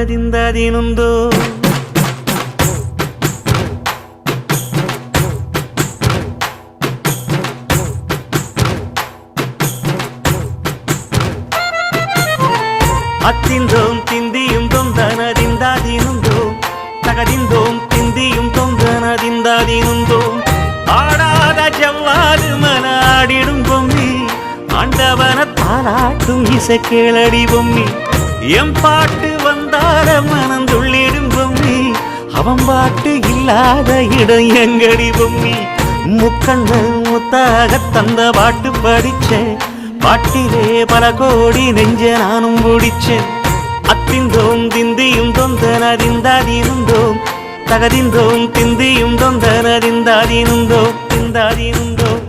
ದಿಂದದಿನುಂದು அத்திந்தோம் திந்தியும் தொந்தனதிந்தாதினுந்தோம் தகதிந்தோம் திந்தியும் தொந்தனதிந்தாதினுந்தோம் ஆடாத ஜவ்வாது மனாடிடும் பொம்மி ஆண்டவன தாளாட்டும் இசை கேளடி பொம்மி எம் பாட்டு வந்தார மனந்துள்ளிடும் பொம்மி அவன் பாட்டு இல்லாத இடம் எங்கடி பொம்மி முக்கண்ணல் முத்தாக தந்த பாட்டு படிச்சேன் பாட்டிலே பல கோடி நெஞ்ச நானும் பிடிச்சேன் அத்திந்தோம் திந்தியும் தொந்தனதிந்தாதினுந்தோம் தகதிந்தோம் திந்தியும் தொந்தனதிந்தாதினுந்தோம் திந்தாதினுந்தோம்